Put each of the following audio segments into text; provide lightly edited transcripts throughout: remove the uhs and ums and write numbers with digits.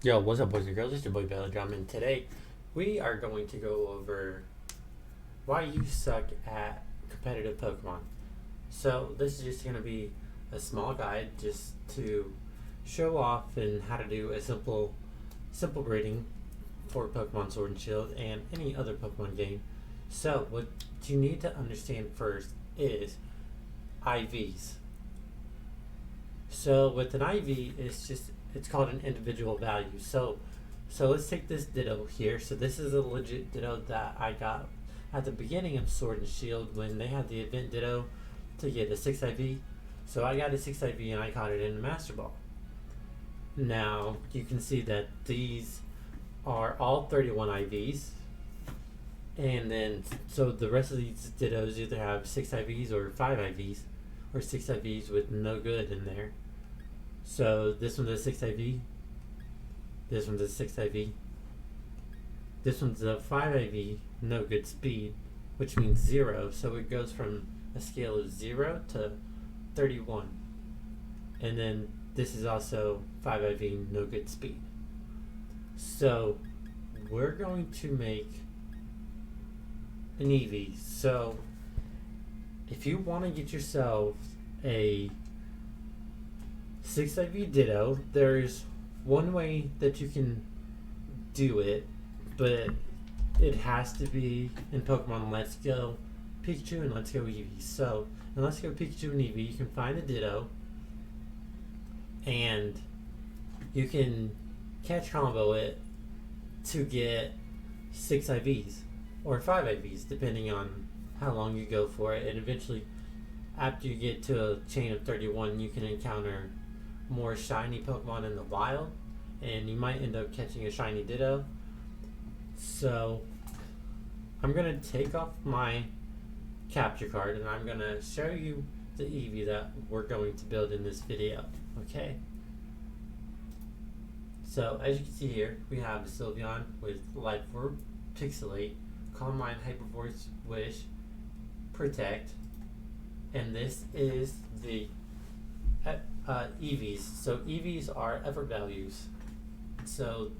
Yo, what's up, boys and girls? It's your boy Belladrum, and today we are going to go over why you suck at competitive Pokemon. So this is just going to be a small guide just to show off and how to do a simple breeding for Pokemon Sword and Shield and any other Pokemon game. So what you need to understand first is IVs. So with an IV, it's called an individual value. So let's take this ditto here. So this is a legit ditto that I got at the beginning of Sword and Shield when they had the event ditto to get a 6 IV. So I got a 6 IV and I caught it in a Master Ball. Now you can see that these are all 31 IVs. And then so the rest of these dittos either have 6 IVs or 5 IVs or 6 IVs with no good in there. So this one's a 6 IV. This one's a 6 IV. This one's a 5 IV, no good speed, which means 0. So it goes from a scale of 0 to 31. And then this is also 5 IV, no good speed. So we're going to make an Eevee. So if you want to get yourself a 6 IV Ditto, there's one way that you can do it, but it has to be in Pokemon Let's Go Pikachu and Let's Go Eevee. So in Let's Go Pikachu and Eevee, you can find a Ditto and you can catch combo it to get 6 IVs or 5 IVs depending on how long you go for it. And eventually, after you get to a chain of 31, you can encounter more shiny Pokemon in the wild, and you might end up catching a shiny Ditto. So I'm gonna take off my capture card and I'm gonna show you the Eevee that we're going to build in this video. Okay. So as you can see here, we have a Sylveon with Life Orb, Pixelate, Calm Mind, Hyper Voice, Wish, Protect, and this is the Eevees. So Eevees are effort values. So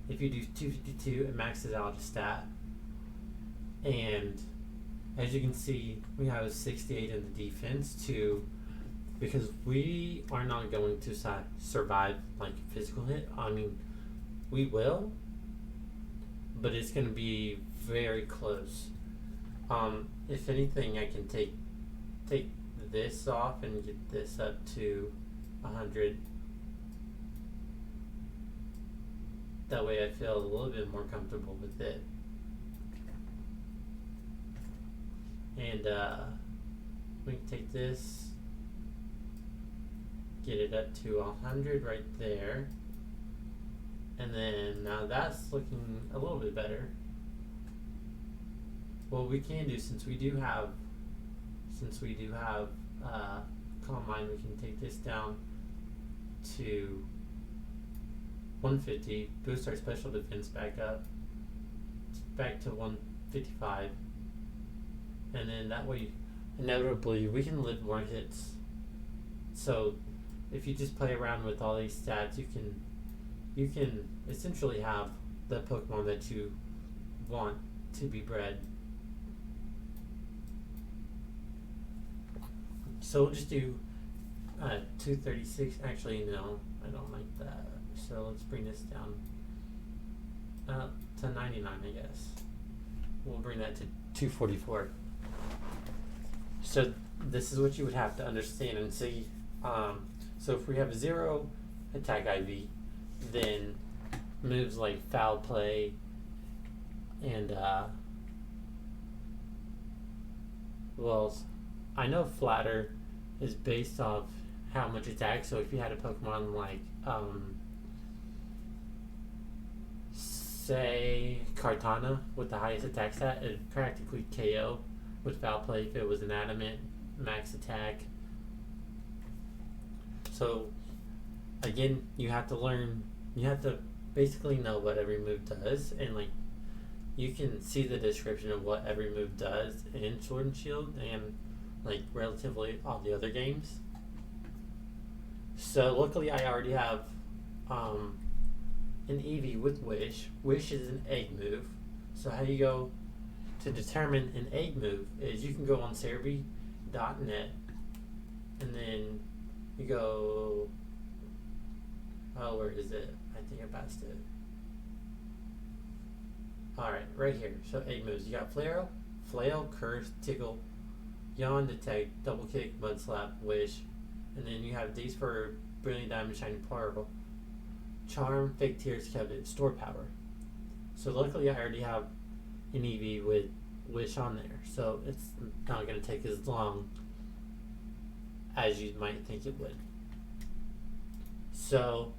if you do 252, it maxes out a stat. And as you can see, we have a 68 in the defense too, because we are not going to survive like a physical hit. I mean, we will, but it's going to be very close. If anything, I can take this off and get this up to 100. That way I feel a little bit more comfortable with it. And we can take this, get it up to 100 right there. And then now that's looking a little bit better. What we can do, since we do have Calm Mind, we can take this down to 150, boost our special defense back up, back to 155, and then that way, inevitably, we can live more hits. So, if you just play around with all these stats, you can essentially have the Pokemon that you want to be bred. So we'll just do 236. Actually, no, I don't like that. So let's bring this down to 99, I guess. We'll bring that to 244. So this is what you would have to understand and see. So if we have a 0 attack IV, then moves like Foul Play and well, I know Flatter is based off how much attack. So if you had a Pokemon like say Kartana with the highest attack stat, it'd practically KO with Foul Play if it was an adamant max attack. So again, you have to basically know what every move does, and like you can see the description of what every move does in Sword and Shield and like relatively all the other games. So luckily I already have an Eevee with Wish. Wish is an egg move. So how you go to determine an egg move is you can go on Cerebi.net and then you go, oh, where is it? I think I passed it. Alright, right here. So egg moves. You got Flail, Curse, Tickle, Yawn, Detect, Double Kick, Mud Slap, Wish. And then you have these for Brilliant Diamond, Shining Pearl, Charm, Fake Tears, Covet, Store Power. So luckily I already have an Eevee with Wish on there. So it's not going to take as long as you might think it would. So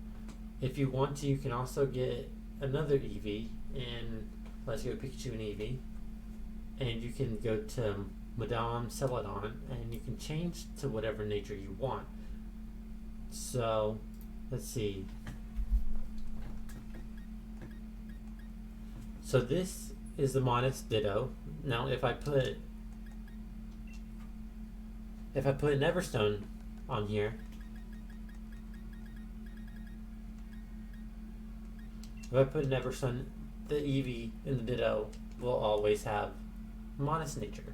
if you want to, you can also get another Eevee in Let's Go Pikachu and Eevee. And you can go to Madame Celadon and you can change to whatever nature you want. So let's see. So this is the Modest Ditto. Now if I put Neverstone on here, if I put Neverstone, the Eevee in the Ditto will always have Modest Nature.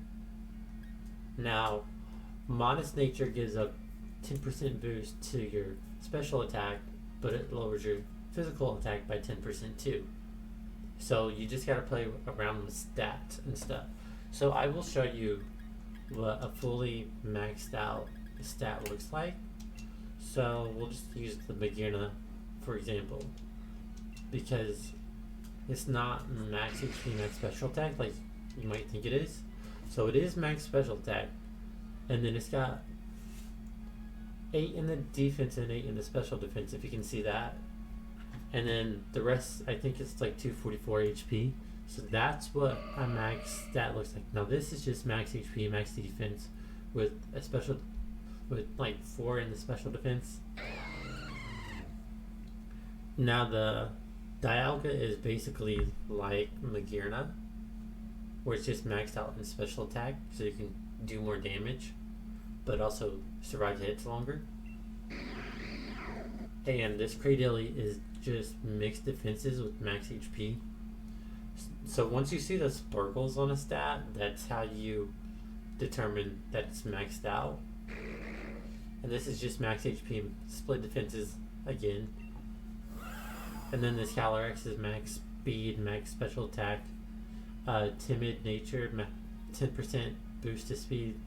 Now, Modest Nature gives a 10% boost to your special attack, but it lowers your physical attack by 10% too. So you just gotta play around with stats and stuff. So I will show you what a fully maxed out stat looks like. So we'll just use the Magearna for example, because it's not max HP, max special attack like you might think it is. So it is max special attack, and then it's got 8 in the defense and 8 in the special defense, if you can see that. And then the rest, I think it's like 244 HP. So that's what a max stat looks like. Now this is just max HP, max defense with a special, with like 4 in the special defense. Now the Dialga is basically like Magearna, where it's just maxed out in special attack, so you can do more damage, but also survive hits longer. And this Cradily is just mixed defenses with max HP. So once you see the sparkles on a stat, that's how you determine that it's maxed out. And this is just max HP, split defenses again. And then this Calyrex is max speed, max special attack, timid nature, 10% boost to speed,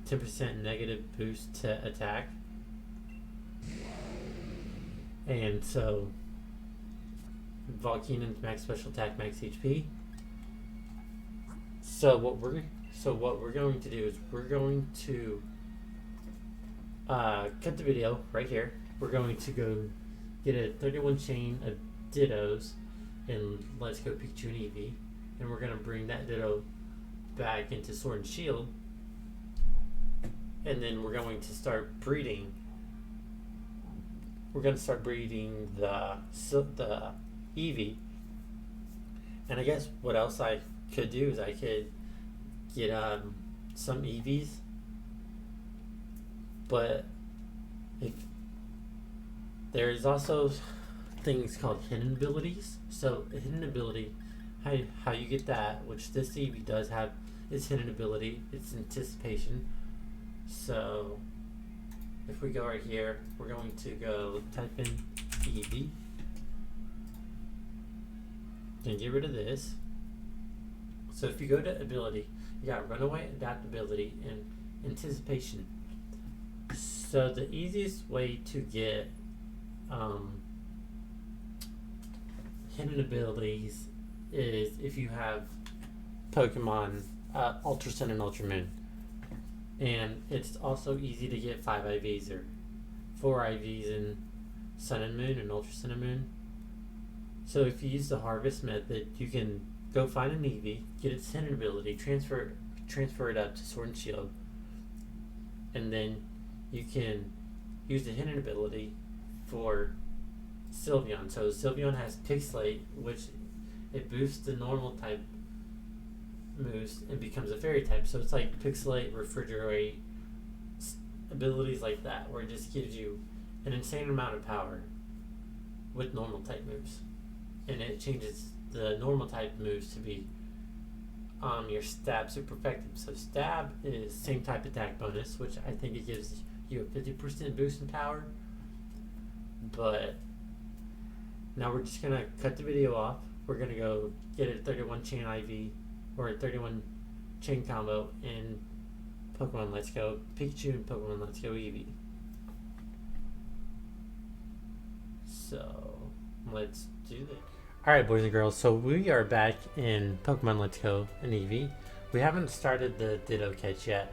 10% negative boost to attack. And so Volcanon's max special attack, max HP. So what we're going to do is we're going to cut the video right here. We're going to go get a 31 chain of Dittos in Let's Go Pikachu and Eevee, and we're going to bring that Ditto back into Sword and Shield, and then we're going to start breeding. We're going to start breeding the Eevee. And I guess what else I could do is I could get some Eevees, but if there's also things called hidden abilities. So a hidden ability, how you get that, which this Eevee does have, is hidden ability. It's anticipation. So if we go right here, we're going to go type in Eevee and get rid of this. So if you go to ability, you got runaway, adaptability, and anticipation. So the easiest way to get hidden abilities is if you have Pokemon Ultra Sun and Ultra Moon. And it's also easy to get 5 IVs or 4 IVs in Sun and Moon and Ultra Sun and Moon. So if you use the harvest method, you can go find an Eevee, get its hidden ability, transfer it up to Sword and Shield, and then you can use the hidden ability for Sylveon. So Sylveon has Pixelate, which it boosts the normal type moves and becomes a fairy type. So it's like Pixelate, Refrigerate, abilities like that, where it just gives you an insane amount of power with normal type moves. and it changes the normal type moves to be your stab super effective. So stab is same type attack bonus, which I think it gives you a 50% boost in power. But now we're just gonna cut the video off. We're gonna go get a 31 chain IV or a 31 chain combo in Pokemon Let's Go Pikachu and Pokemon Let's Go Eevee. So let's do this. Alright, boys and girls, so we are back in Pokemon Let's Go and Eevee. We haven't started the Ditto catch yet,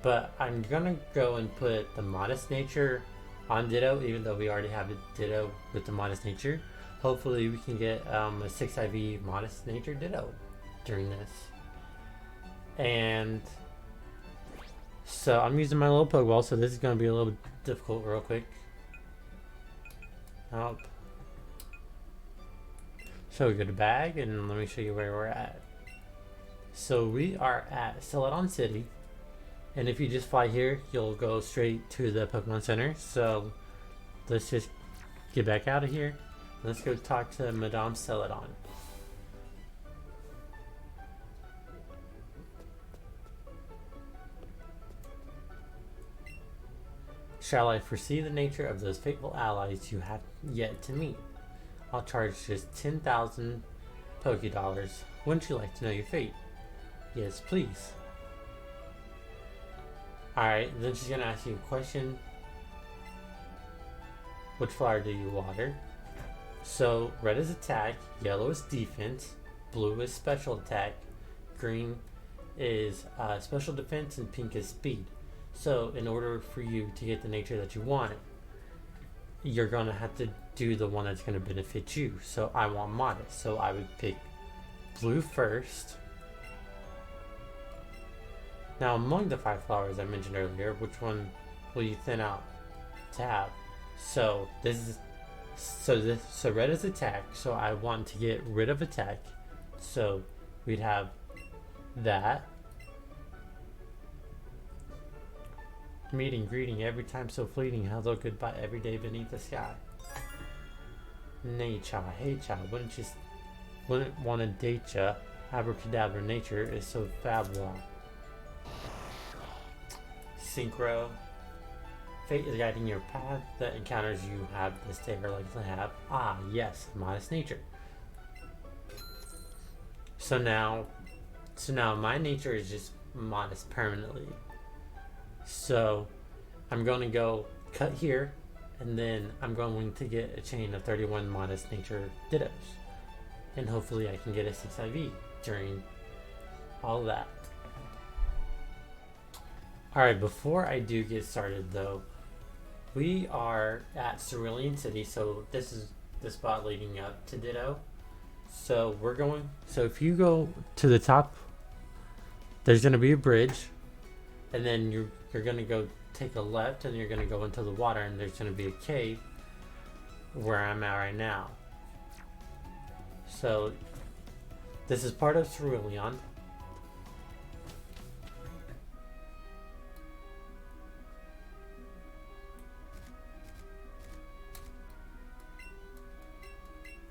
but I'm gonna go and put the Modest Nature on Ditto, even though we already have a Ditto with the Modest Nature. Hopefully we can get a 6 IV Modest Nature Ditto during this. And so I'm using my little Pokeball, so this is going to be a little difficult real quick. Oh. So we go to bag, and let me show you where we're at. So we are at Sylveon City, and if you just fly here, you'll go straight to the Pokemon Center. So let's just get back out of here. Let's go talk to Madame Celadon. Shall I foresee the nature of those fateful allies you have yet to meet? I'll charge just 10,000 Pokédollars. Wouldn't you like to know your fate? Yes, please. Alright, then she's gonna ask you a question. Which flower do you water? So, red is attack, yellow is defense, blue is special attack, green is special defense, and pink is speed. So, in order for you to get the nature that you want, you're going to have to do the one that's going to benefit you. So, I want Modest. So, I would pick blue first. Now, among the 5 flowers I mentioned earlier, which one will you thin out to have? So, so red is attack. So, I want to get rid of attack. So, we'd have that. Meeting, greeting, every time so fleeting, hello, goodbye, every day beneath the sky. Nature, hey child, wouldn't want to date ya. Abracadabra, nature is so fabulous. Synchro, fate is guiding your path. The encounters you have this day are likely to have. Ah, yes, Modest Nature. So now my nature is just modest permanently. So I'm going to go cut here, and then I'm going to get a chain of 31 Modest Nature Dittos, and hopefully I can get a 6 IV during all of that. Alright, before I do get started though, we are at Cerulean City, so this is the spot leading up to Ditto. So if you go to the top, there's going to be a bridge, and then you're going to go take a left, and you're going to go into the water, and there's going to be a cave where I'm at right now. So this is part of Cerulean.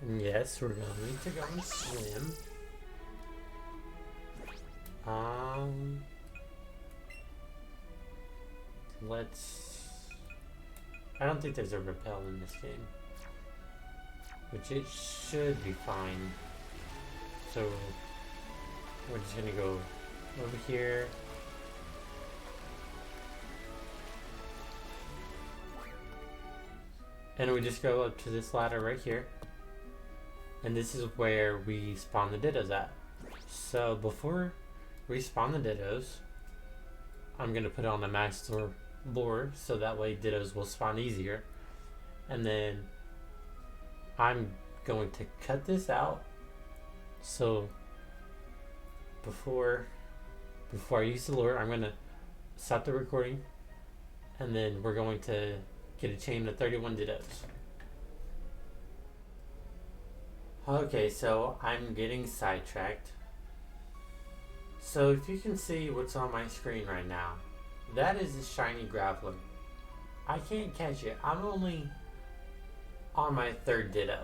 And yes, we're going to need to go and swim. I don't think there's a repel in this game, which it should be fine. So we're just gonna go over here. And we just go up to this ladder right here. And this is where we spawn the Dittos at. So before we spawn the Dittos, I'm going to put it on the master lure so that way Dittos will spawn easier. And then I'm going to cut this out. So before I use the lure, I'm going to stop the recording, and then we're going to get a chain of 31 Dittos. Okay, so I'm getting sidetracked. So if you can see what's on my screen right now, that is a shiny Graveler. I can't catch it. I'm only on my 3rd Ditto.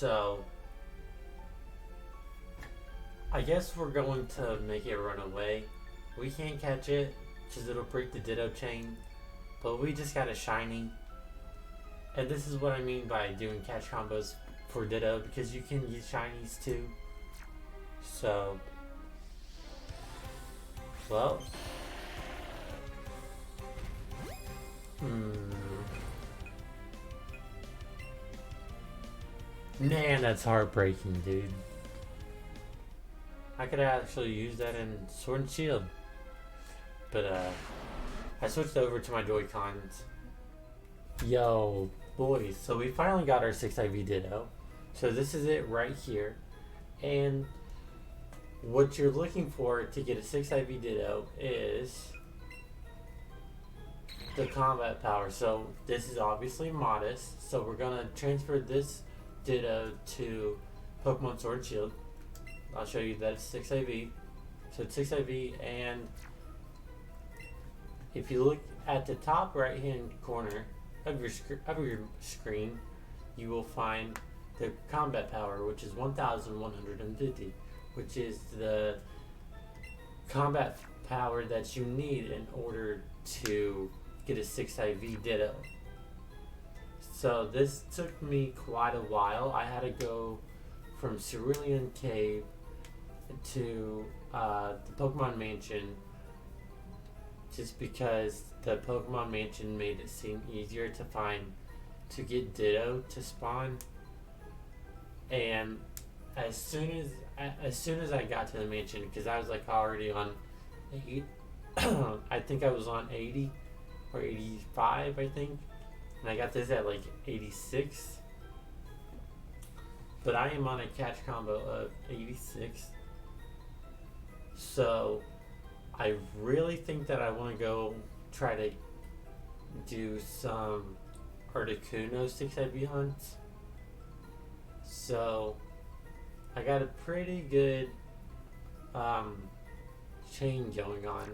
So I guess we're going to make it run away. We can't catch it because it'll break the ditto chain, but we just got a shiny. And this is what I mean by doing catch combos for ditto, because you can use shinies too. So, well, man, that's heartbreaking, dude. I could actually use that in Sword and Shield, but I switched over to my Joy-Cons. Yo, boys, so we finally got our 6 IV Ditto. So this is it right here, and what you're looking for to get a 6 IV Ditto is the combat power. So this is obviously modest, so we're gonna transfer this Ditto to Pokemon Sword and Shield. I'll show you that it's 6 IV. So it's 6 IV, and if you look at the top right hand corner of your screen, you will find the combat power, which is 1150, which is the combat power that you need in order to get a 6 IV Ditto. So this took me quite a while. I had to go from Sylveon Cave to the Pokemon Mansion, just because the Pokemon Mansion made it seem easier to find to get Ditto to spawn. And as soon as I got to the mansion, because I was like already on 8, I think I was on 80 or 85, I think, and I got this at like 86. But I am on a catch combo of 86. So I really think that I want to go try to do some Articuno 6 IV hunts. So I got a pretty good chain going on.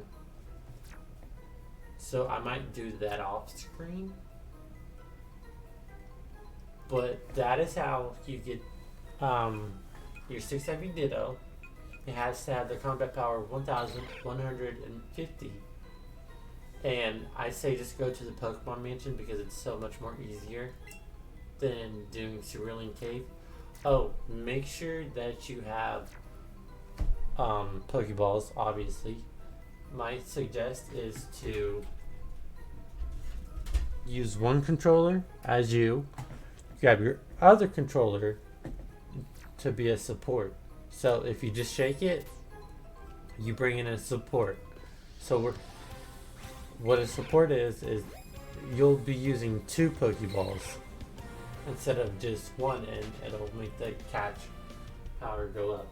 So I might do that off screen. But that is how you get your 6 IV Ditto. It has to have the combat power of 1150. And I say just go to the Pokemon Mansion because it's so much more easier than doing Cerulean Cave. Oh, make sure that you have Pokeballs, obviously. My suggest is to use one controller as you grab your other controller to be a support. So if you just shake it, you bring in a support. So what a support is you'll be using 2 Pokeballs instead of just one, and it'll make the catch power go up.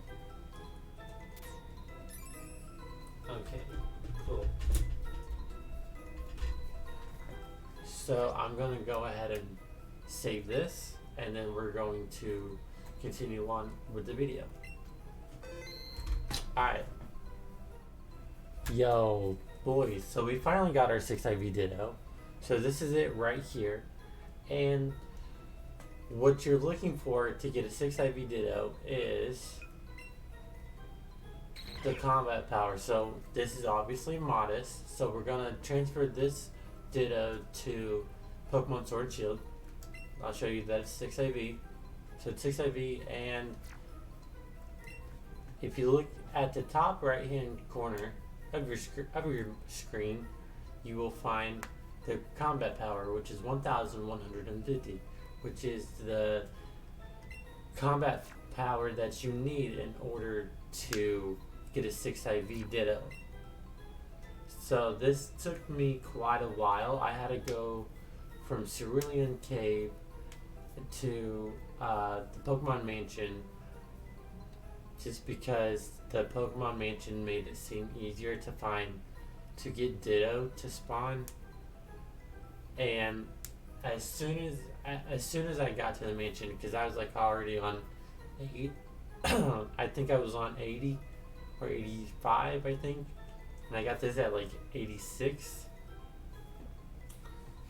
Okay, cool. So I'm going to go ahead and save this, and then we're going to continue on with the video. Alright. Yo, boys, so we finally got our 6 IV Ditto. So this is it right here, and what you're looking for to get a 6 IV Ditto is the combat power. So this is obviously modest, so we're gonna transfer this Ditto to Pokemon Sword and Shield. I'll show you that it's 6 IV. So it's 6 IV, and if you look at the top right hand corner of your screen, you will find the combat power, which is 1150, which is the combat power that you need in order to get a 6 IV Ditto. So this took me quite a while. I had to go from Sylveon Cave to the Pokemon Mansion, just because the Pokemon Mansion made it seem easier to find to get Ditto to spawn. And as soon as I got to the mansion, because I was like already on 8, I think I was on 80 or 85, I think, and I got this at like 86.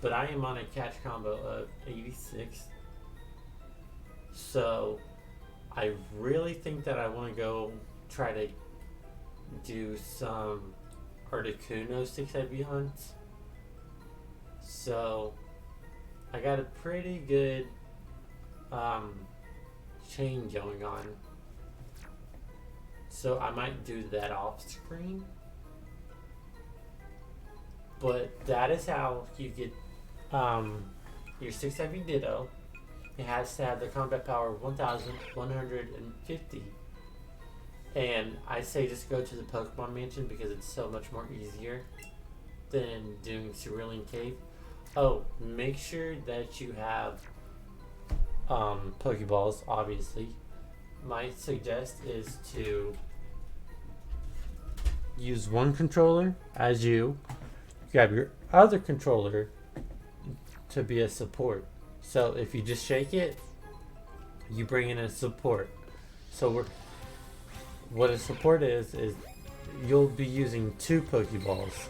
But I am on a catch combo of 86. So I really think that I want to go try to do some Articuno 6IV hunts. So I got a pretty good chain going on. So I might do that off screen. But that is how you get your 6IV Ditto. It has to have the combat power of 1150. And I say just go to the Pokemon Mansion because it's so much more easier than doing Cerulean Cave. Oh, make sure that you have Pokeballs, obviously. My suggest is to use one controller as you grab your other controller to be a support. So if you just shake it, you bring in a support. So what a support is you'll be using 2 Pokeballs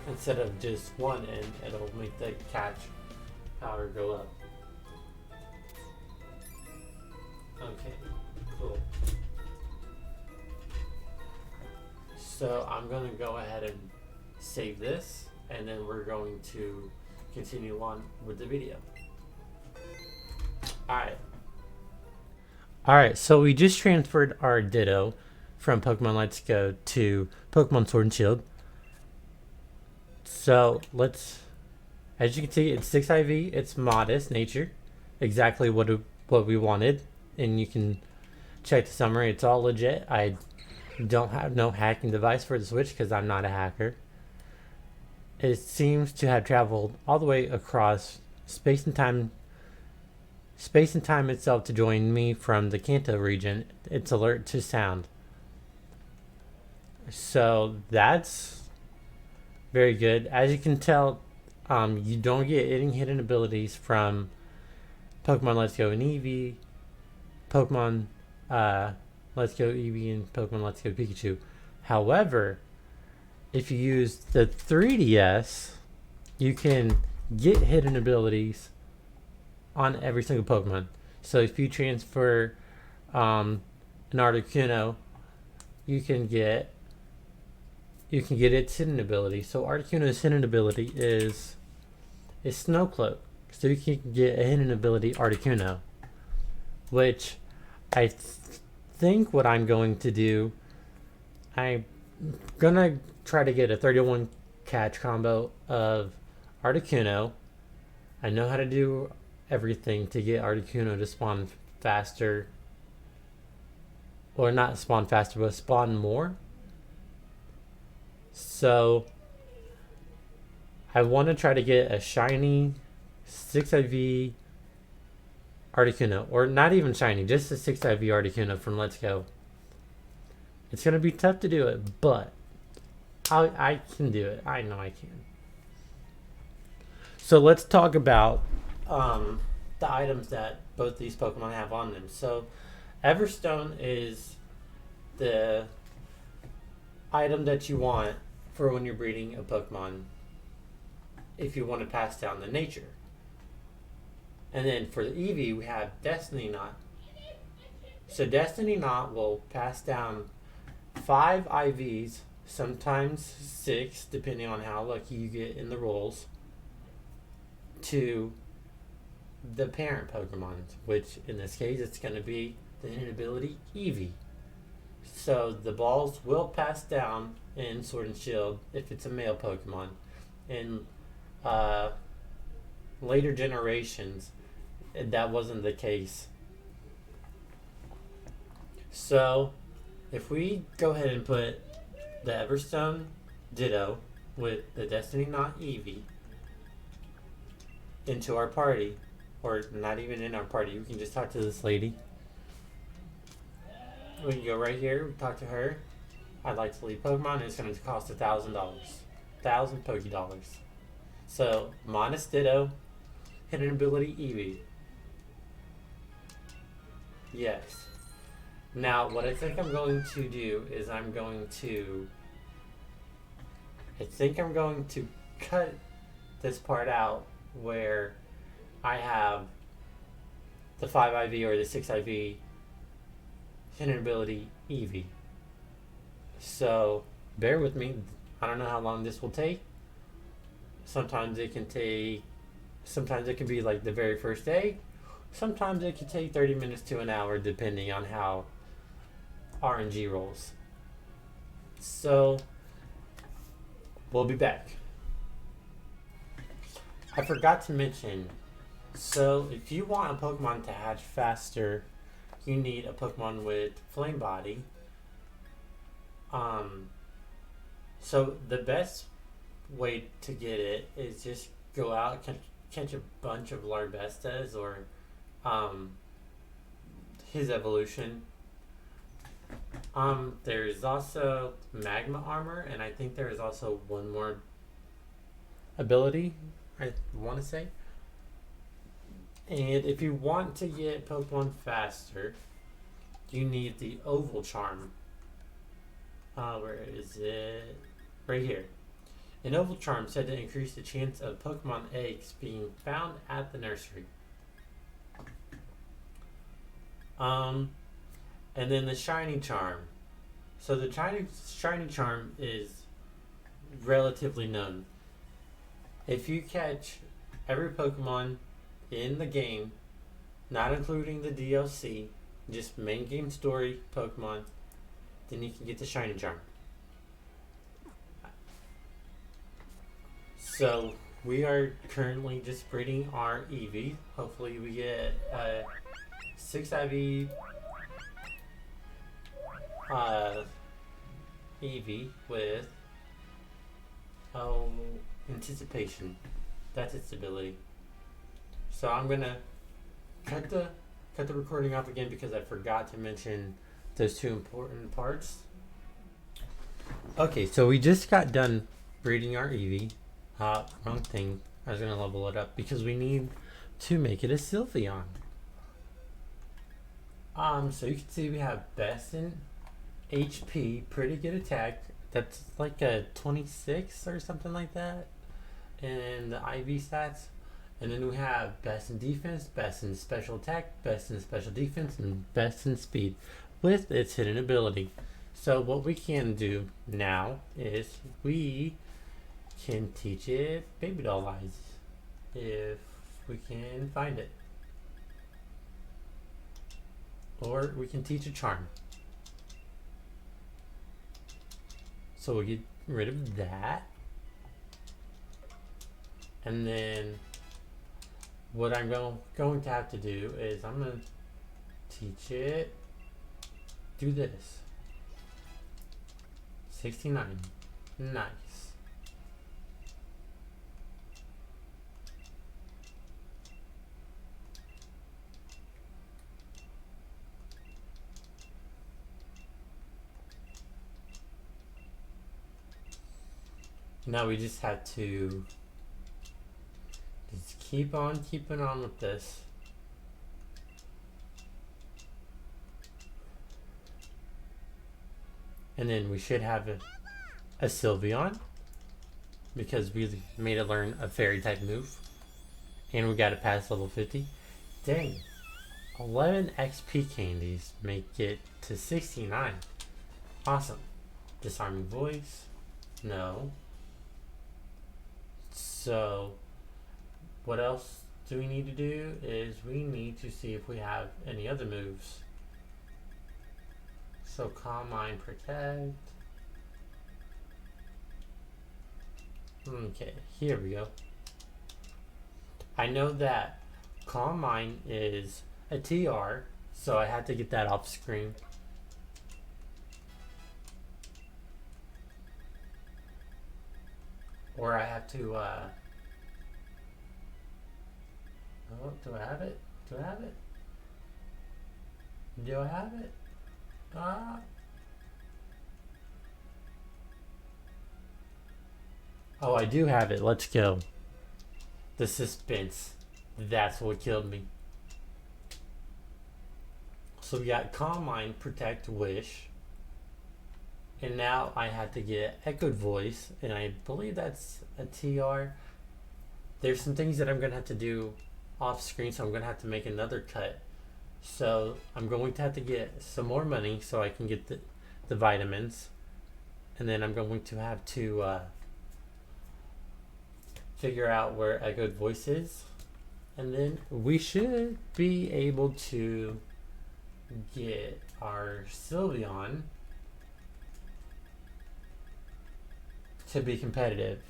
instead of just one, and it'll make the catch power go up. Okay, cool. So I'm gonna go ahead and save this, and then we're going to continue on with the video. Alright, so we just transferred our Ditto from Pokemon Let's Go to Pokemon Sword and Shield. So let's, as you can see, it's 6IV, it's modest nature, exactly what we wanted, and you can check the summary, it's all legit. I don't have no hacking device for the Switch because I'm not a hacker. It seems to have traveled all the way across space and time itself to join me from the Kanto region. It's alert to sound. So that's very good. As you can tell, you don't get any hidden abilities from Pokemon Let's Go and Eevee, Pokemon Let's Go Eevee, and Pokemon Let's Go Pikachu. However, if you use the 3DS, you can get hidden abilities on every single Pokemon. So if you transfer an Articuno, you can get its hidden ability. So Articuno's hidden ability is Snow Cloak. So you can get a hidden ability Articuno, which I think what I'm going to do, I'm gonna try to get a 31 catch combo of Articuno. I know how to do everything to get Articuno to spawn faster, or not spawn faster, but spawn more. So I want to try to get a shiny 6IV Articuno, or not even shiny, just a 6IV Articuno from Let's Go. It's going to be tough to do it, but I can do it. I know I can. So let's talk about the items that both these Pokemon have on them. So Everstone is the item that you want for when you're breeding a Pokemon, if you want to pass down the nature. And then for the Eevee, we have Destiny Knot. So Destiny Knot will pass down 5 IVs, sometimes 6, depending on how lucky you get in the rolls, to the parent Pokemon, which in this case it's going to be the hidden ability Eevee. So the balls will pass down in Sword and Shield if it's a male Pokemon. In later generations, that wasn't the case. So if we go ahead and put the Everstone Ditto with the Destiny Knot Eevee into our party, or not even in our party, we can just talk to this lady. We can go right here, talk to her. I'd like to leave Pokemon, and it's going to cost $1,000. 1,000 Poké Dollars. So, modest Ditto, hidden ability Eevee. Yes. Now, what I think I'm going to do is I think I'm going to cut this part out where I have the 5 IV or the 6 IV hidden ability Eevee. So bear with me. I don't know how long this will take. Sometimes it can be like the very first day. Sometimes it can take 30 minutes to an hour depending on how RNG rolls. So we'll be back. I forgot to mention, so if you want a Pokemon to hatch faster, you need a Pokemon with Flame Body. So the best way to get it is just go out, catch a bunch of Larbestas or his evolution. There's also Magma Armor, and I think there is also one more ability, I want to say. And if you want to get Pokemon faster, you need the Oval Charm. Where is it? Right here. An Oval Charm said to increase the chance of Pokemon eggs being found at the nursery. And then the Shiny Charm. So the Shiny Charm is relatively known. If you catch every Pokemon in the game, not including the DLC, just main game story Pokemon, then you can get the Shiny Charm. So we are currently just breeding our Eevee. Hopefully we get 6 IV Eevee with anticipation. That's its ability. So I'm gonna cut the recording off again because I forgot to mention those two important parts. Okay, so we just got done breeding our Eevee. Wrong thing. I was gonna level it up because we need to make it a Sylveon. So you can see we have best in HP, pretty good attack. That's like a 26 or something like that. And the IV stats. And then we have best in defense, best in special attack, best in special defense, and best in speed with its hidden ability. So what we can do now is we can teach it baby doll eyes if we can find it. Or we can teach a charm. So we'll get rid of that. And then what I'm going to have to do is I'm going to teach it do this. 69. Nice. Now we just have to just keep on keeping on with this. And then we should have a Sylveon because we made it learn a fairy type move. And we got it past level 50. Dang. 11 XP candies make it to 69. Awesome. Disarming voice. No. So what else do we need to do is we need to see if we have any other moves. So Calm Mind, Protect. Okay, here we go. I know that Calm Mind is a TR, so I had to get that off screen. Or I have to, oh, do I have it? Do I have it? Do I have it? Oh, I do have it. Let's go. The suspense. That's what killed me. So we got Calm Mind, Protect, Wish. And now I had to get Echoed Voice, and I believe that's a TR. There's some things that I'm going to have to do off screen, so I'm gonna have to make another cut. So I'm going to have to get some more money so I can get the vitamins, and then I'm going to have to figure out where Echoed Voice is, and then we should be able to get our Sylveon to be competitive.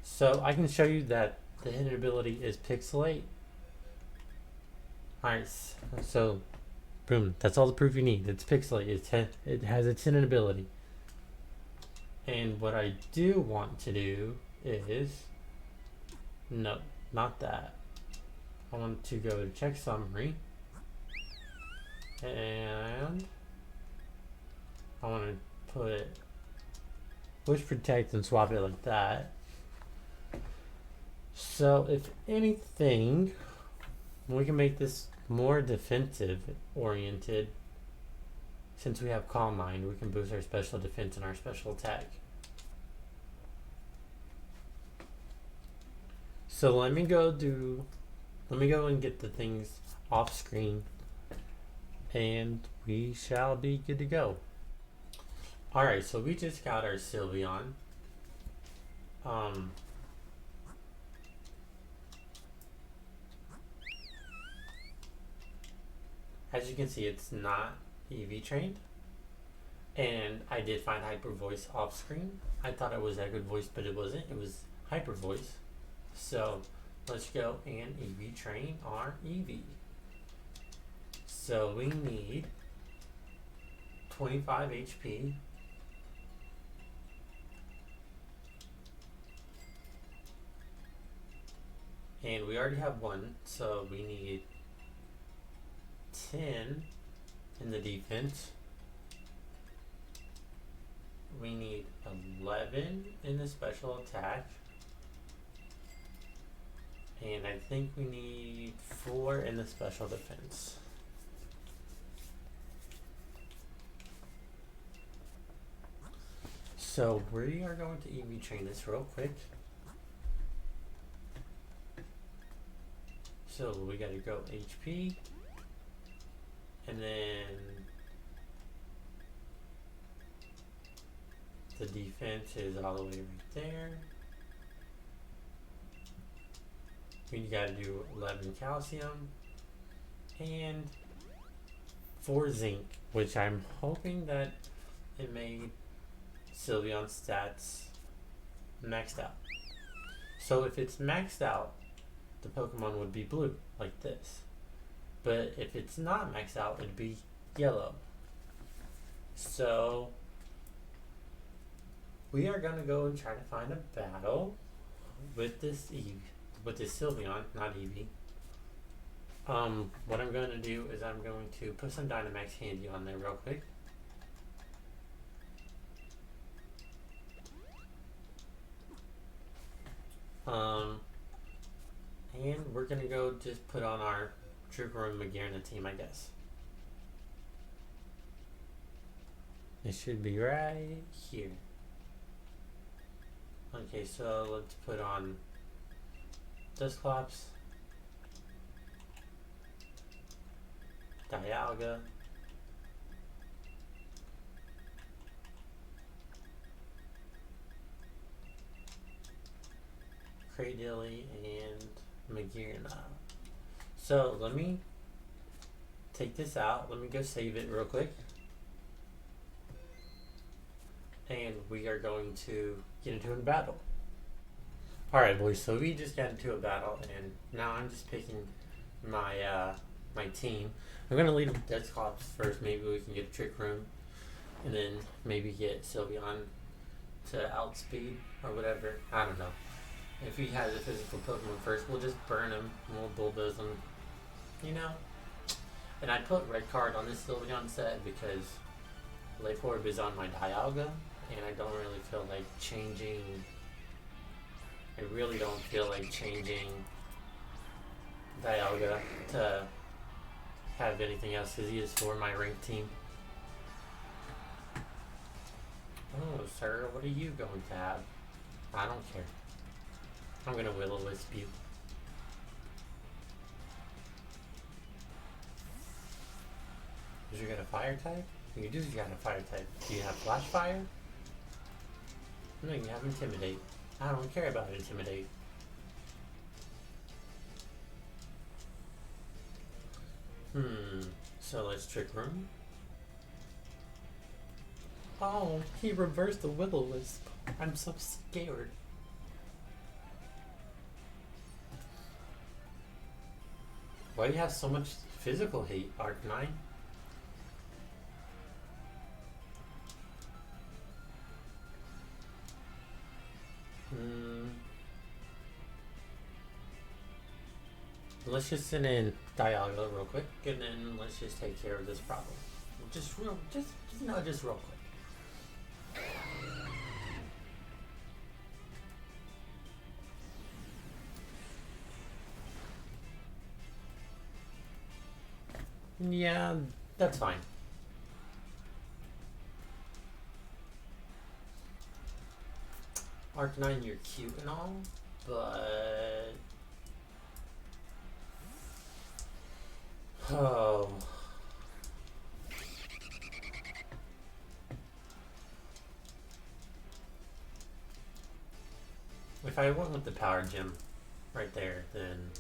So I can show you that the hidden ability is Pixelate. Alright, so boom, that's all the proof you need. It's Pixelate. It has its hidden ability. And what I do want to do is, no, not that. I want to go to check summary, and I want to put push protect and swap it like that. So if anything, we can make this more defensive oriented. Since we have Calm Mind, we can boost our special defense and our special attack. So let me go and get the things off screen, and we shall be good to go. Alright, so we just got our Sylveon. As you can see, it's not Eevee trained, and I did find Hyper Voice off screen. I thought it was Echoed Voice, but it wasn't. It was Hyper Voice. So let's go and Eevee train our Eevee. So we need 25 HP. And we already have one, so we need 10 in the defense. We need 11 in the special attack. And I think we need 4 in the special defense. So we are going to Eevee train this real quick. So we gotta go HP. And then the defense is all the way right there. We gotta do 11 calcium and 4 zinc, which I'm hoping that it made Sylveon's stats maxed out. So if it's maxed out, the Pokemon would be blue, like this. But if it's not maxed out, it'd be yellow. So we are gonna go and try to find a battle with this Sylveon, not Eevee. What I'm gonna do is I'm going to put some Dynamax Handy on there real quick. And we're gonna go just put on our Trooper and Magearna team, I guess. It should be right here. Okay, so let's put on Dusclops, Dialga, Cradily, and Magearna. So let me take this out. Let me go save it real quick. And we are going to get into a battle. Alright boys, so we just got into a battle, and now I'm just picking my my team. I'm going to lead with Dusclops first. Maybe we can get a Trick Room, and then maybe get Sylveon to outspeed or whatever. I don't know. If he has a physical Pokemon first, we'll just burn him and we'll bulldoze him, you know? And I put red card on this Sylveon set because Life Orb is on my Dialga, and I don't really feel like changing. I really don't feel like changing Dialga to have anything else because he is for my ranked team. Oh, sir, what are you going to have? I don't care. I'm gonna Will-O-Wisp you. you're gonna fire type? You do got a fire type. Do you have flash fire? No, you have intimidate. I don't care about intimidate. So let's trick room. Oh, he reversed the will-o-wisp. I'm so scared. Why do you have so much physical hate, Arcanine? Let's just send in Dialga real quick, and then let's just take care of this problem. Just real quick. Yeah, that's fine. Arcanine, you're cute and all, but... Oh. If I went with the power gem right there, then...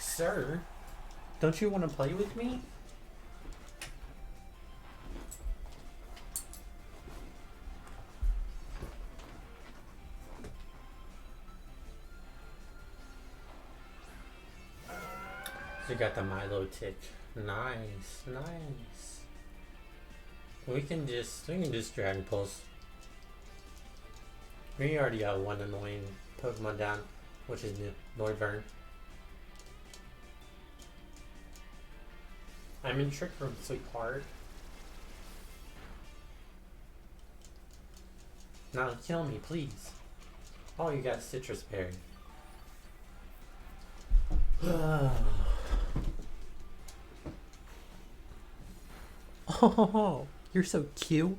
Sir, don't you want to play with me? You got the Milo tick. Nice, nice. We can just Dragon Pulse. We already got one annoying Pokemon down, which is Noivern. I'm in Trick Room, sweetheart. Now kill me, please. Oh, you got Citrus Berry. Oh, you're so cute.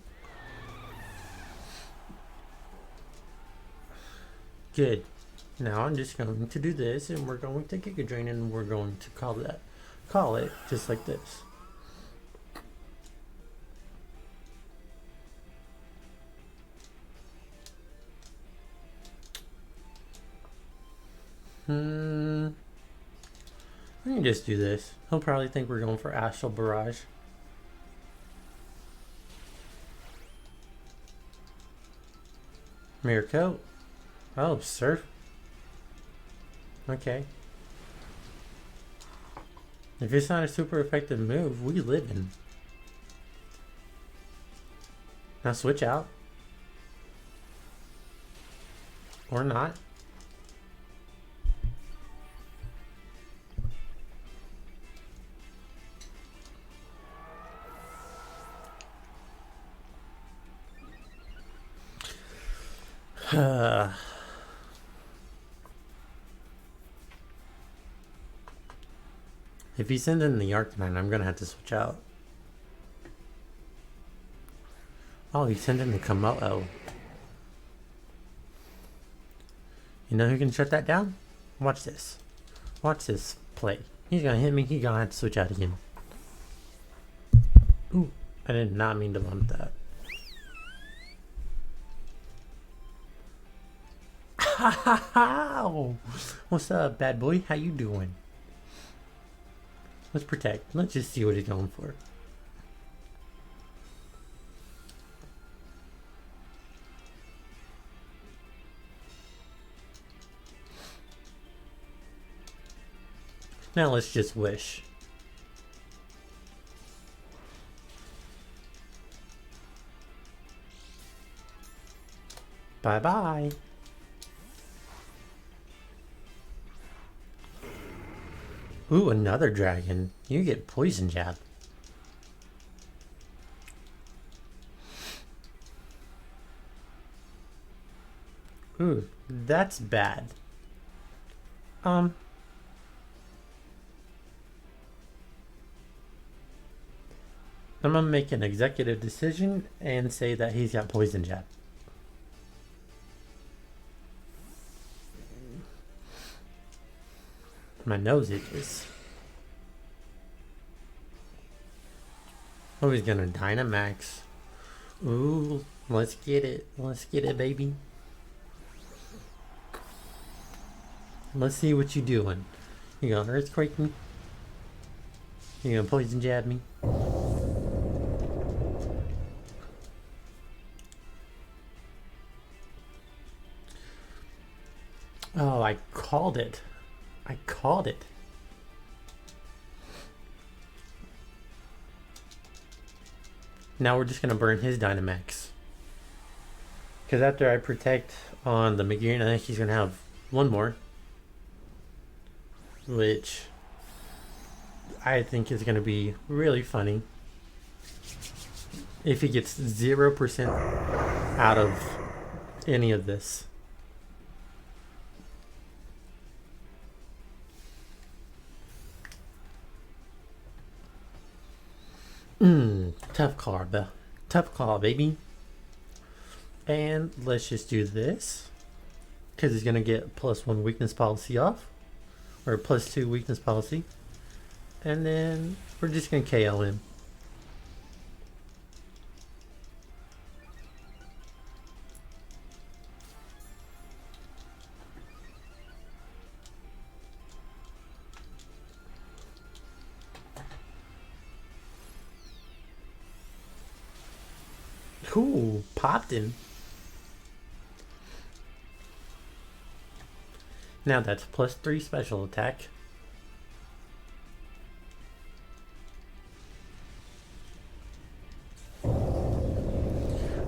Good. Now I'm just going to do this, and we're going to Giga Drain, and we're going to call it just like this. We can just do this. He'll probably think we're going for Astral Barrage. Mirror Coat. Oh, Surf. Okay. If it's not a super effective move, we live in. Now switch out. Or not. If he sends in the Arcanine, I'm gonna have to switch out. Oh, he sent in the Komodo. You know who can shut that down? Watch this. Watch this play. He's gonna hit me, he's gonna have to switch out again. Ooh, I did not mean to bump that. What's up, bad boy? How you doing? Let's protect. Let's just see what he's going for. Now let's just wish. Bye-bye. Ooh, another dragon. You get poison jab. Ooh, that's bad. I'm gonna make an executive decision and say that he's got poison jab. My nose itches. Oh, he's gonna Dynamax. Ooh, let's get it. Let's get it, baby. Let's see what you doing. You gonna Earthquake me? You gonna Poison Jab me? Oh, I called it. I called it. Now we're just going to burn his Dynamax. Because after I protect on the Magearna, I think he's going to have one more. Which I think is going to be really funny. If he gets 0% out of any of this. Tough call, baby. And let's just do this. Because he's going to get +1 weakness policy off. Or +2 weakness policy. And then we're just going to KO him. Cool, popped him. Now that's +3 special attack.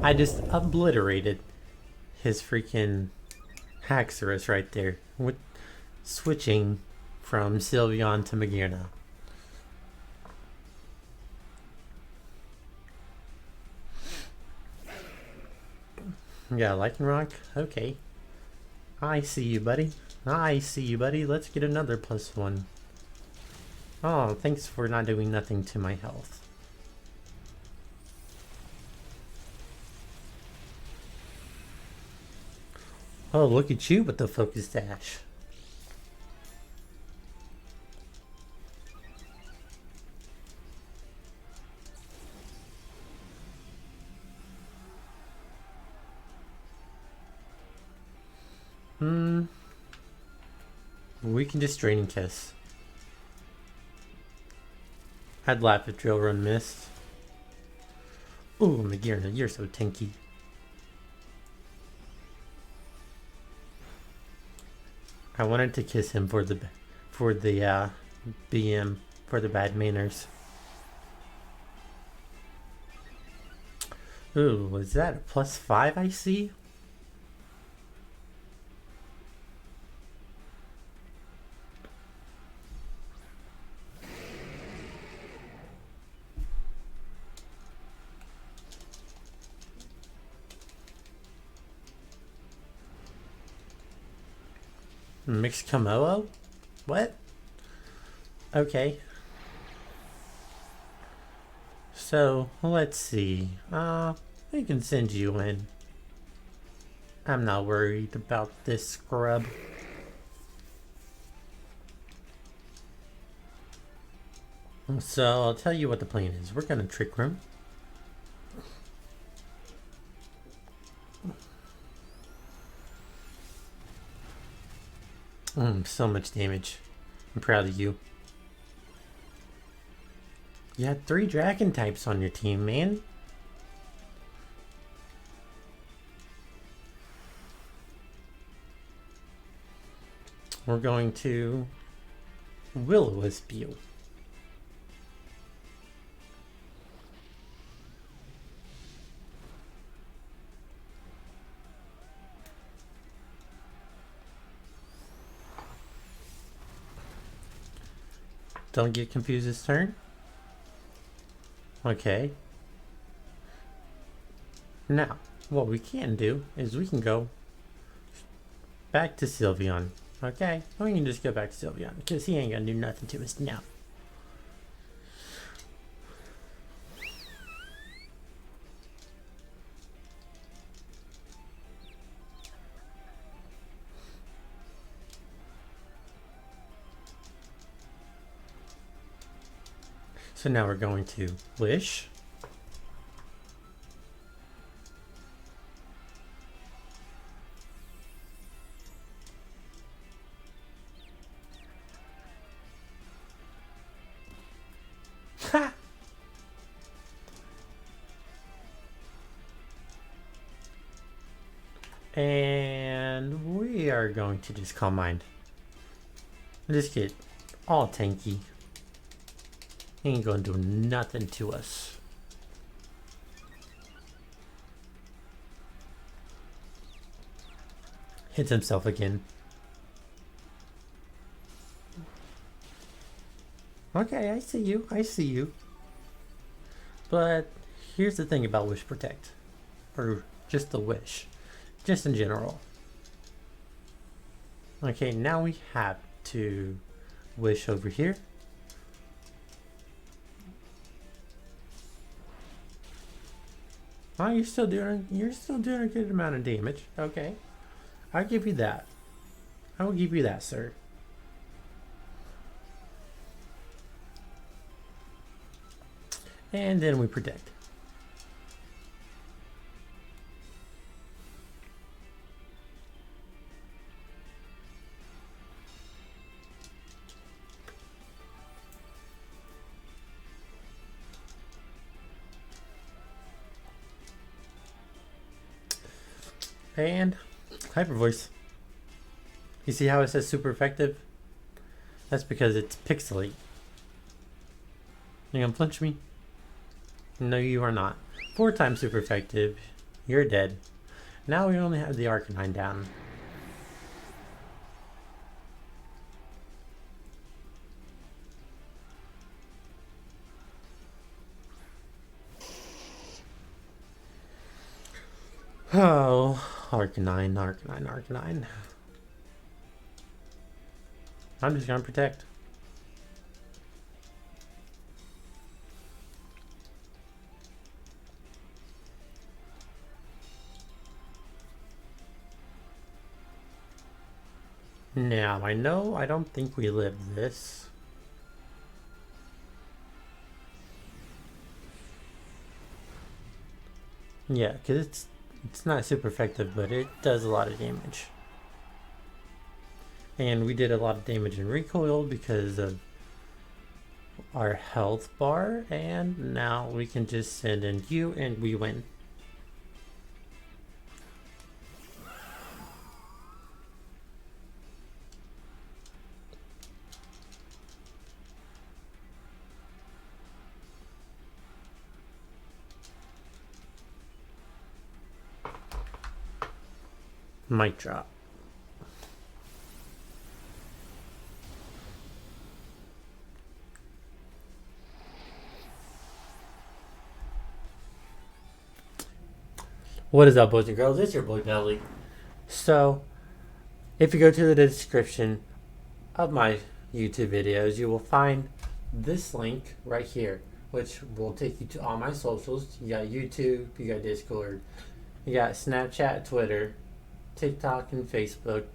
I just obliterated his freaking Haxorus right there with switching from Sylveon to Magearna. Yeah, Lightning Rock? Okay. I see you, buddy. I see you, buddy. Let's get another +1. Oh, thanks for not doing nothing to my health. Oh, look at you with the focus dash. We can just Draining Kiss. I'd laugh if Drill Run missed. Ooh, Magearna, you're so tanky. I wanted to kiss him for the BM, for the bad manners. Ooh, is that a +5 I see? Mixed Komodo? What? Okay. So, let's see. We can send you in. I'm not worried about this scrub. So, I'll tell you what the plan is. We're gonna Trick Room. So much damage. I'm proud of you. You had 3 dragon types on your team, man. We're going to Will-O-Wisp you. Don't get confused this turn. Okay. Now, what we can do is we can go back to Sylveon. Okay? We can just go back to Sylveon because he ain't gonna do nothing to us now. So now we're going to wish. Ha! And we are going to just calm mind. Just get all tanky. Ain't gonna do nothing to us. Hits himself again. Okay, I see you. I see you. But here's the thing about Wish Protect. Or just the Wish. Just in general. Okay, now we have to wish over here. Oh, you're still doing a good amount of damage. Okay. I'll give you that. I will give you that, sir. And then we protect. And Hyper Voice. You see how it says super effective? That's because it's pixelate. You gonna punch me? No, you are not. 4 times super effective. You're dead. Now we only have the Arcanine down. Oh, Arcanine, Arcanine, Arcanine. I'm just gonna protect. Now, I know I don't think we live this. Yeah, because it's not super effective, but it does a lot of damage. And we did a lot of damage in recoil because of our health bar, and now we can just send in you and we win. Mic drop. What is up, boys and girls? It's your boy Belly. So, if you go to the description of my YouTube videos, you will find this link right here, which will take you to all my socials. You got YouTube, you got Discord, you got Snapchat, Twitter, TikTok, and Facebook.